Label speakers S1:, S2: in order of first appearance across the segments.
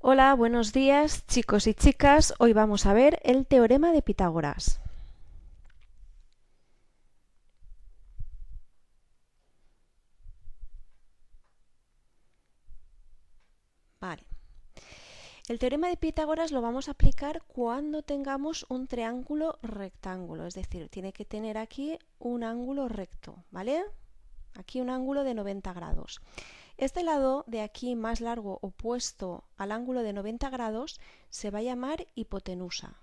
S1: Hola, buenos días chicos y chicas. Hoy vamos a ver el teorema de Pitágoras. Vale. El teorema de Pitágoras lo vamos a aplicar cuando tengamos un triángulo rectángulo, es decir, tiene que tener aquí un ángulo recto, ¿vale? Aquí un ángulo de 90 grados. Este lado de aquí más largo opuesto al ángulo de 90 grados se va a llamar hipotenusa.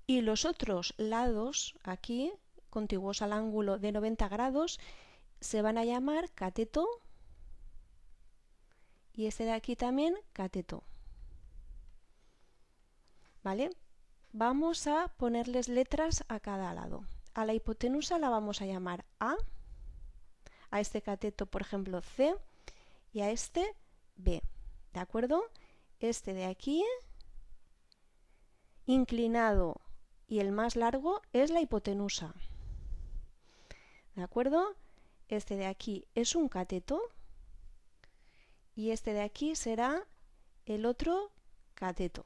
S1: Y los otros lados aquí, contiguos al ángulo de 90 grados, se van a llamar cateto y este de aquí también cateto. ¿Vale? Vamos a ponerles letras a cada lado. A la hipotenusa la vamos a llamar a este cateto, por ejemplo, C, y a este B. ¿De acuerdo? Este de aquí, inclinado, y el más largo es la hipotenusa. ¿De acuerdo? Este de aquí es un cateto y este de aquí será el otro cateto.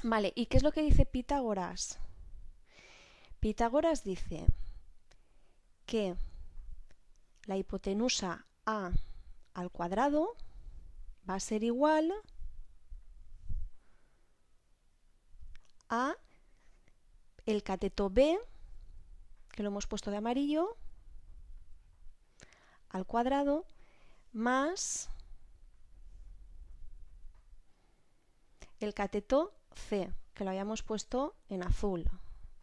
S1: Vale, ¿y qué es lo que dice Pitágoras? Pitágoras dice que la hipotenusa a al cuadrado va a ser igual a el cateto b, que lo hemos puesto de amarillo, al cuadrado, más el cateto c, que lo habíamos puesto en azul,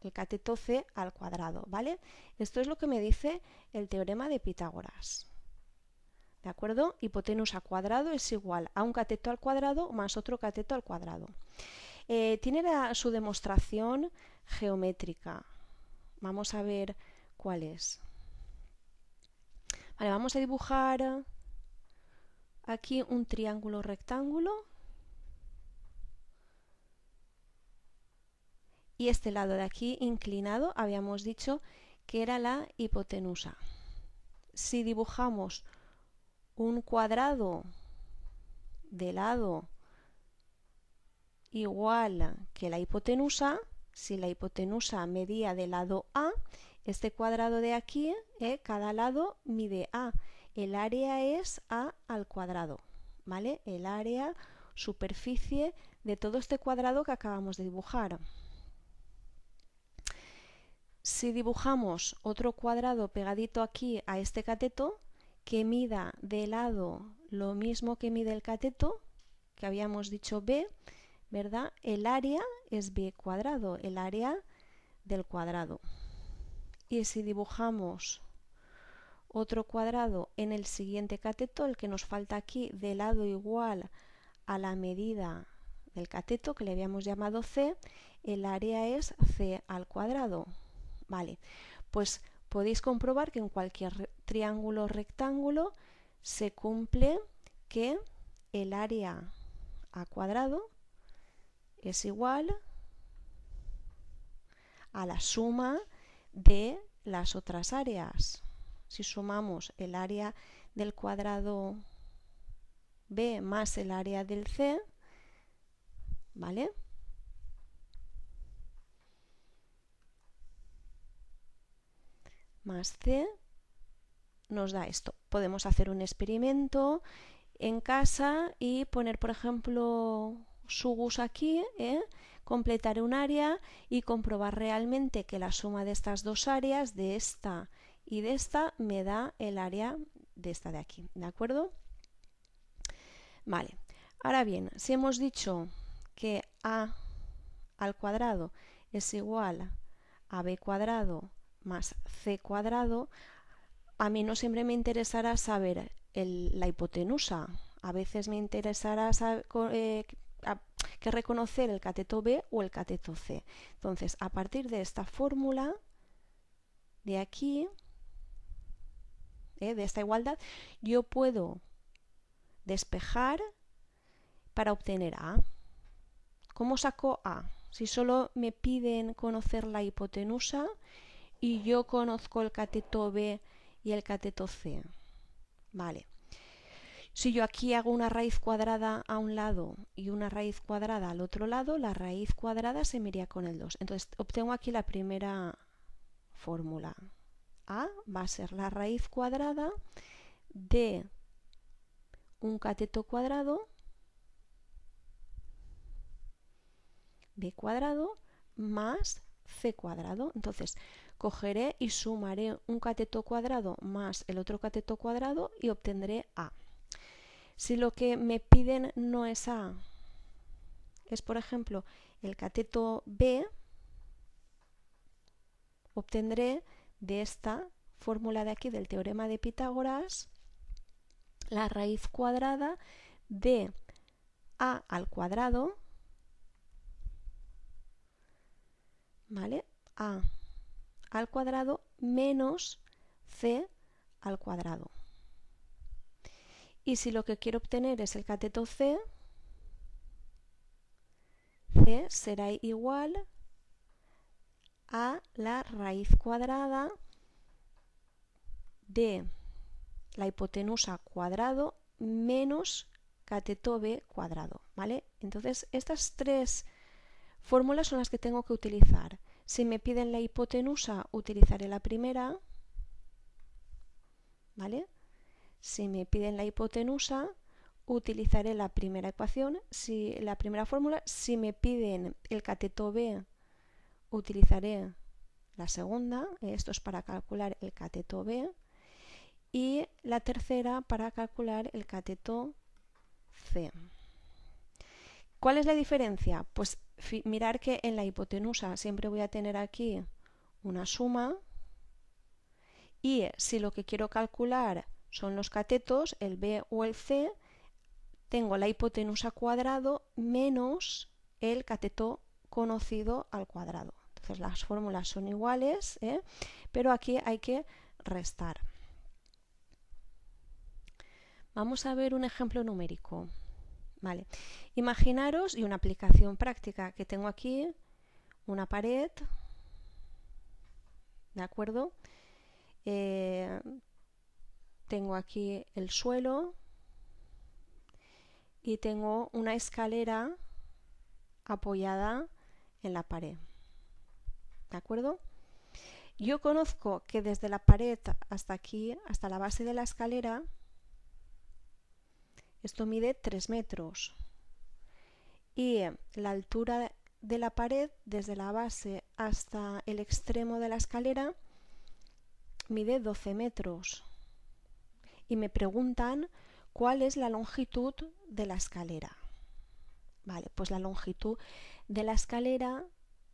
S1: el cateto c al cuadrado, ¿vale? Esto es lo que me dice el teorema de Pitágoras. ¿De acuerdo? Hipotenusa cuadrado es igual a un cateto al cuadrado más otro cateto al cuadrado. Tiene su demostración geométrica. Vamos a ver cuál es. Vale, vamos a dibujar aquí un triángulo rectángulo. Y este lado de aquí inclinado habíamos dicho que era la hipotenusa. Si dibujamos un cuadrado de lado igual que la hipotenusa, si la hipotenusa medía del lado A, este cuadrado de aquí, cada lado mide A. El área es A al cuadrado, ¿vale? El área, superficie de todo este cuadrado que acabamos de dibujar. Si dibujamos otro cuadrado pegadito aquí a este cateto, que mida de lado lo mismo que mide el cateto, que habíamos dicho B, ¿verdad? El área es b cuadrado, el área del cuadrado. Y si dibujamos otro cuadrado en el siguiente cateto, el que nos falta aquí, de lado igual a la medida del cateto, que le habíamos llamado C, el área es C al cuadrado. Vale, pues podéis comprobar que en cualquier triángulo rectángulo se cumple que el área a cuadrado es igual a la suma de las otras áreas. Si sumamos el área del cuadrado B más el área del C, ¿vale? Más C nos da esto. Podemos hacer un experimento en casa y poner, por ejemplo, subus aquí, completar un área y comprobar realmente que la suma de estas dos áreas, de esta y de esta, me da el área de esta de aquí, ¿de acuerdo? Vale, ahora bien, si hemos dicho que a al cuadrado es igual a b cuadrado más c cuadrado, a mí no siempre me interesará saber la hipotenusa. A veces me interesará que reconocer el cateto B o el cateto C. Entonces, a partir de esta fórmula de aquí, de esta igualdad, yo puedo despejar para obtener A. ¿Cómo saco A? Si solo me piden conocer la hipotenusa y yo conozco el cateto B y el cateto C. Vale, Si yo aquí hago una raíz cuadrada a un lado y una raíz cuadrada al otro lado, la raíz cuadrada se me iría con el 2. Entonces obtengo aquí la primera fórmula. A va a ser la raíz cuadrada de un cateto cuadrado, b cuadrado, más c cuadrado. Entonces cogeré y sumaré un cateto cuadrado más el otro cateto cuadrado y obtendré A. Si lo que me piden no es A, es por ejemplo el cateto B, obtendré de esta fórmula de aquí del teorema de Pitágoras la raíz cuadrada de A al cuadrado, ¿vale? A al cuadrado menos C al cuadrado. Y si lo que quiero obtener es el cateto C, C será igual a la raíz cuadrada de la hipotenusa cuadrado menos cateto B cuadrado, ¿vale? Entonces estas tres fórmulas son las que tengo que utilizar. Si me piden la hipotenusa, utilizaré la primera, ¿vale? Si me piden la hipotenusa, utilizaré la primera ecuación, la primera fórmula. Si me piden el cateto B, utilizaré la segunda. Esto es para calcular el cateto B. Y la tercera para calcular el cateto C. ¿Cuál es la diferencia? Pues mirar que en la hipotenusa siempre voy a tener aquí una suma, y si lo que quiero calcular son los catetos, el B o el C, tengo la hipotenusa cuadrado menos el cateto conocido al cuadrado. Entonces las fórmulas son iguales, pero aquí hay que restar. Vamos a ver un ejemplo numérico. Vale. Imaginaros, y una aplicación práctica, que tengo aquí una pared, ¿de acuerdo? Tengo aquí el suelo y tengo una escalera apoyada en la pared, ¿de acuerdo? Yo conozco que desde la pared hasta aquí, hasta la base de la escalera, esto mide 3 metros. Y la altura de la pared desde la base hasta el extremo de la escalera mide 12 metros. Y me preguntan cuál es la longitud de la escalera. Vale, pues la longitud de la escalera,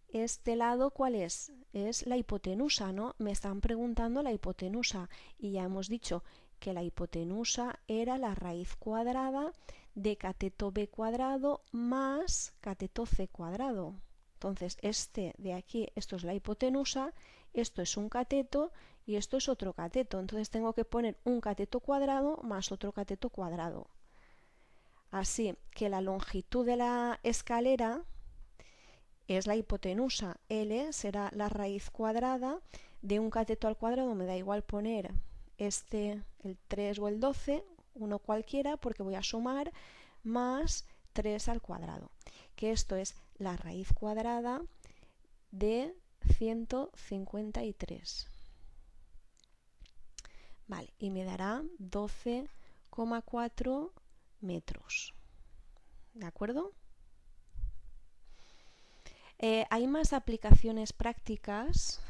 S1: este lado, ¿cuál es? Es la hipotenusa, ¿no? Me están preguntando la hipotenusa y ya hemos dicho que la hipotenusa era la raíz cuadrada de cateto B cuadrado más cateto C cuadrado. Entonces este de aquí, esto es la hipotenusa, esto es un cateto y esto es otro cateto. Entonces tengo que poner un cateto cuadrado más otro cateto cuadrado. Así que la longitud de la escalera es la hipotenusa. L será la raíz cuadrada de un cateto al cuadrado. Me da igual poner el 3 o el 12, uno cualquiera, porque voy a sumar, más 3 al cuadrado, que esto es la raíz cuadrada de 153. Vale, y me dará 12,4 metros. ¿De acuerdo? Hay más aplicaciones prácticas.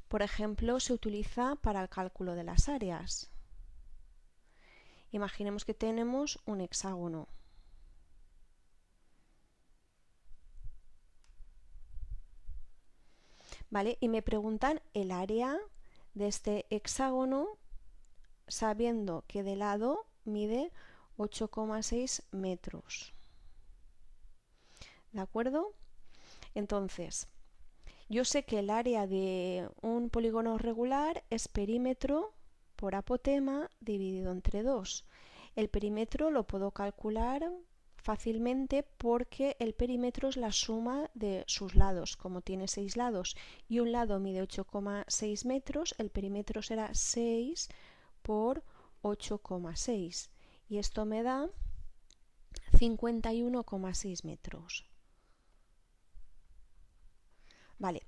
S1: Por ejemplo, se utiliza para el cálculo de las áreas. Imaginemos que tenemos un hexágono. ¿Vale? Y me preguntan el área de este hexágono sabiendo que de lado mide 8,6 metros. ¿De acuerdo? Entonces, yo sé que el área de un polígono regular es perímetro por apotema dividido entre 2. El perímetro lo puedo calcular fácilmente porque el perímetro es la suma de sus lados. Como tiene 6 lados y un lado mide 8,6 metros, el perímetro será 6 por 8,6. y esto me da 51,6 metros. Vale,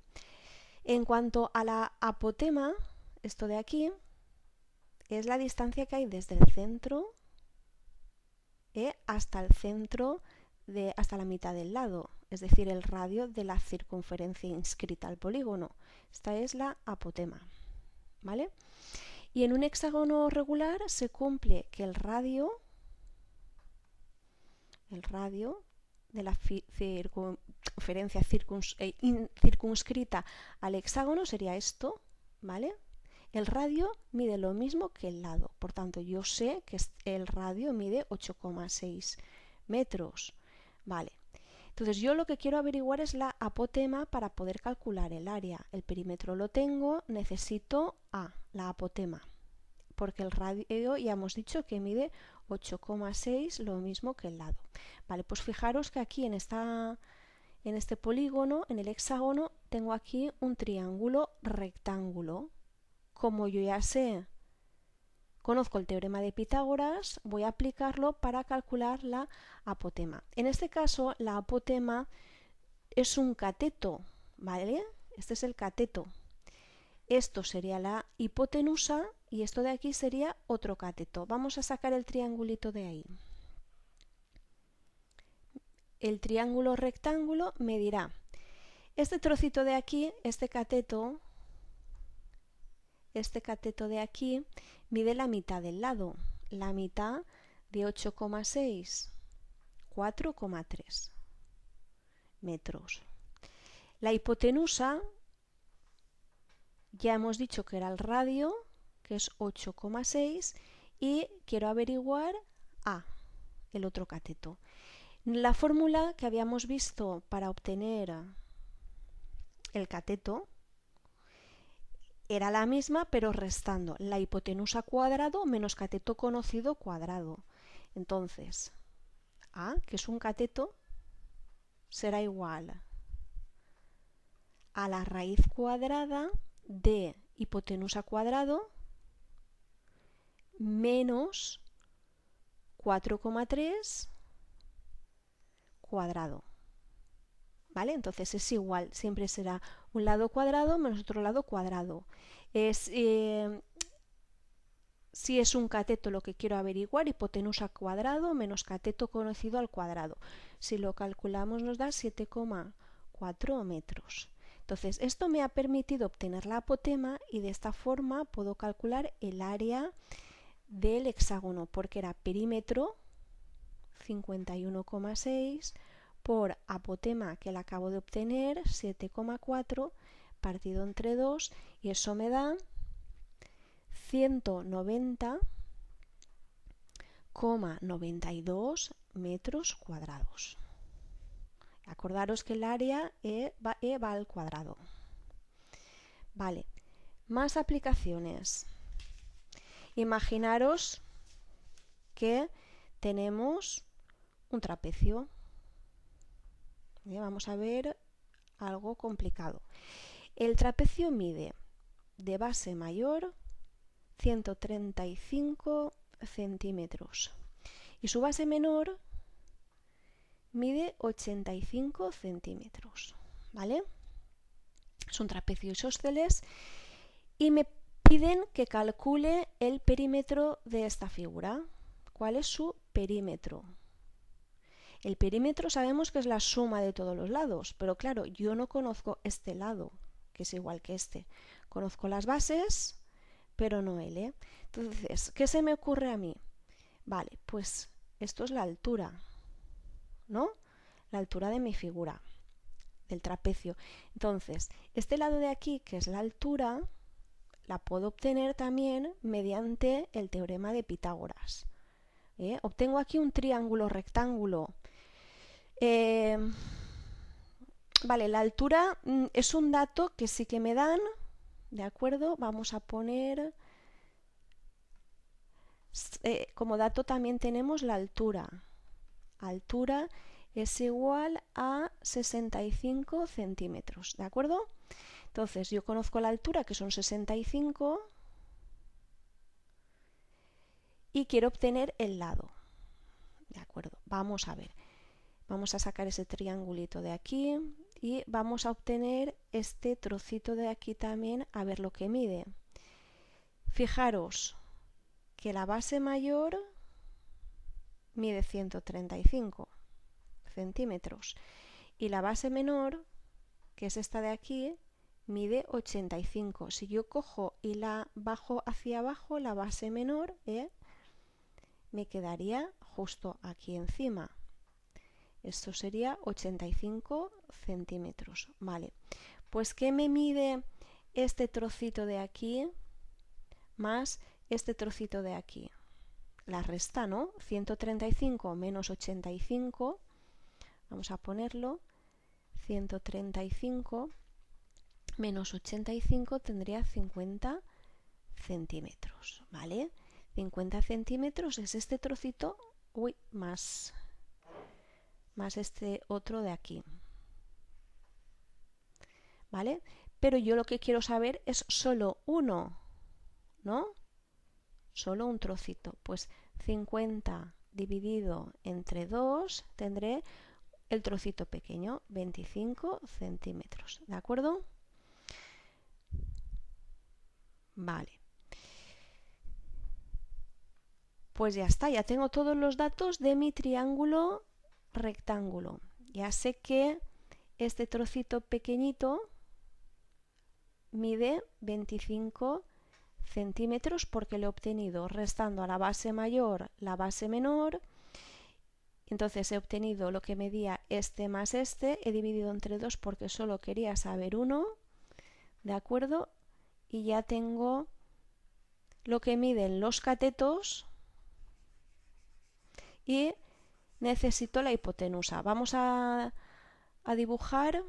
S1: en cuanto a la apotema, esto de aquí es la distancia que hay desde el centro hasta el centro, hasta la mitad del lado, es decir, el radio de la circunferencia inscrita al polígono. Esta es la apotema, ¿vale? Y en un hexágono regular se cumple que el radio de la circunferencia circunscrita al hexágono sería esto, ¿vale? El radio mide lo mismo que el lado, por tanto yo sé que el radio mide 8,6 metros, ¿vale? Entonces yo lo que quiero averiguar es la apotema para poder calcular el área. El perímetro lo tengo, necesito la apotema, porque el radio ya hemos dicho que mide 8,6, lo mismo que el lado. Vale, pues fijaros que aquí en este polígono, en el hexágono, tengo aquí un triángulo rectángulo. Como yo ya conozco el teorema de Pitágoras, voy a aplicarlo para calcular la apotema. En este caso, la apotema es un cateto, ¿vale? Este es el cateto. Esto sería la hipotenusa y esto de aquí sería otro cateto. Vamos a sacar el triangulito de ahí. El triángulo rectángulo me dirá, este trocito de aquí, este cateto de aquí mide la mitad del lado. La mitad de 8,6, 4,3 metros. La hipotenusa, ya hemos dicho que era el radio, que es 8,6, y quiero averiguar el otro cateto. La fórmula que habíamos visto para obtener el cateto era la misma, pero restando la hipotenusa cuadrado menos cateto conocido cuadrado. Entonces, que es un cateto, será igual a la raíz cuadrada de hipotenusa cuadrado menos 4,3 cuadrado. ¿Vale? Entonces es igual, siempre será un lado cuadrado menos otro lado cuadrado. Si es un cateto lo que quiero averiguar, hipotenusa cuadrado menos cateto conocido al cuadrado. Si lo calculamos nos da 7,4 metros. Entonces esto me ha permitido obtener la apotema y de esta forma puedo calcular el área del hexágono, porque era perímetro 51,6 por apotema, que la acabo de obtener, 7,4 partido entre 2, y eso me da 190,92 metros cuadrados. Acordaros que el área va al cuadrado. Vale, más aplicaciones. Imaginaros que tenemos un trapecio. Vamos a ver algo complicado. El trapecio mide de base mayor 135 centímetros y su base menor mide 85 centímetros, ¿vale? Es un trapecio isósceles y me piden que calcule el perímetro de esta figura. ¿Cuál es su perímetro? El perímetro sabemos que es la suma de todos los lados, pero claro, yo no conozco este lado, que es igual que este. Conozco las bases, pero no él, Entonces, ¿qué se me ocurre a mí? Vale, pues esto es la altura, ¿no? La altura de mi figura, del trapecio. Entonces, este lado de aquí, que es la altura, la puedo obtener también mediante el teorema de Pitágoras. Obtengo aquí un triángulo rectángulo. Vale, la altura es un dato que sí que me dan, ¿de acuerdo? Vamos a poner, como dato también tenemos la altura. Altura es igual a 65 centímetros, ¿de acuerdo? Entonces yo conozco la altura, que son 65, y quiero obtener el lado. ¿De acuerdo? Vamos a ver. Vamos a sacar ese triangulito de aquí y vamos a obtener este trocito de aquí también, a ver lo que mide. Fijaros que la base mayor mide 135 centímetros y la base menor, que es esta de aquí, mide 85. Si yo cojo y la bajo hacia abajo, la base menor, me quedaría justo aquí encima. Esto sería 85 centímetros. Vale, pues ¿qué me mide este trocito de aquí más este trocito de aquí? La resta, ¿no? 135 menos 85, vamos a ponerlo, 135 menos 85 tendría 50 centímetros, ¿vale? 50 centímetros es este trocito, más este otro de aquí, ¿vale? Pero yo lo que quiero saber es solo uno, ¿no? Solo un trocito. Pues 50 dividido entre 2 tendré el trocito pequeño, 25 centímetros, ¿de acuerdo? Vale. Pues ya está, ya tengo todos los datos de mi triángulo rectángulo. Ya sé que este trocito pequeñito mide 25 centímetros porque lo he obtenido restando a la base mayor la base menor. Entonces he obtenido lo que medía este más este, he dividido entre 2 porque solo quería saber uno, ¿de acuerdo? Y ya tengo lo que miden los catetos y necesito la hipotenusa. Vamos a dibujar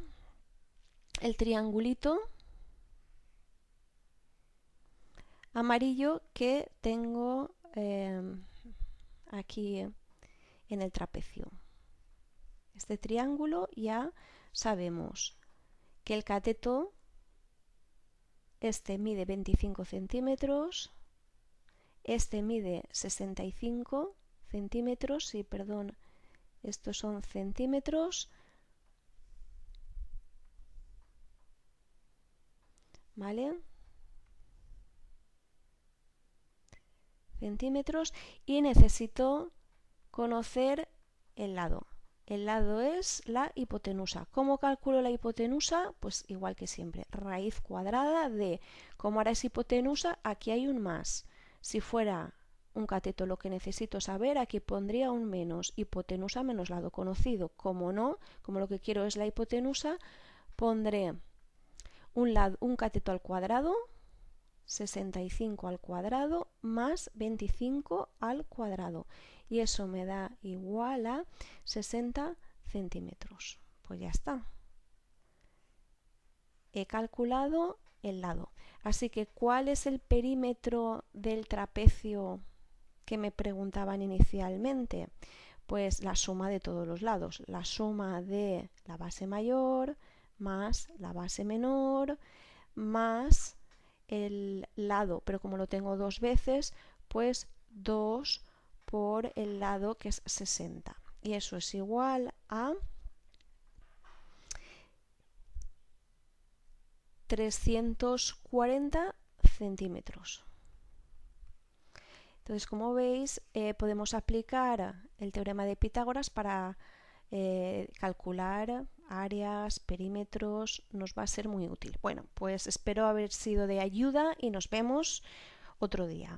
S1: el triangulito amarillo que tengo aquí en el trapecio. Este triángulo ya sabemos que el cateto este mide 25 centímetros, este mide 65 centímetros, sí, perdón, estos son centímetros, ¿vale? Centímetros, y necesito conocer el lado. El lado es la hipotenusa. ¿Cómo calculo la hipotenusa? Pues igual que siempre, raíz cuadrada de, como ahora es hipotenusa, aquí hay un más. Si fuera un cateto lo que necesito saber, aquí pondría un menos, hipotenusa menos lado conocido. Como no, como lo que quiero es la hipotenusa, pondré un cateto al cuadrado, 65 al cuadrado más 25 al cuadrado. Y eso me da igual a 60 centímetros. Pues ya está. He calculado el lado. Así que, ¿cuál es el perímetro del trapecio que me preguntaban inicialmente? Pues la suma de todos los lados. La suma de la base mayor más la base menor más el lado, pero como lo tengo dos veces, pues 2 por el lado que es 60. Y eso es igual a 340 centímetros. Entonces, como veis, podemos aplicar el teorema de Pitágoras para calcular áreas, perímetros, nos va a ser muy útil. Bueno, pues espero haber sido de ayuda y nos vemos otro día.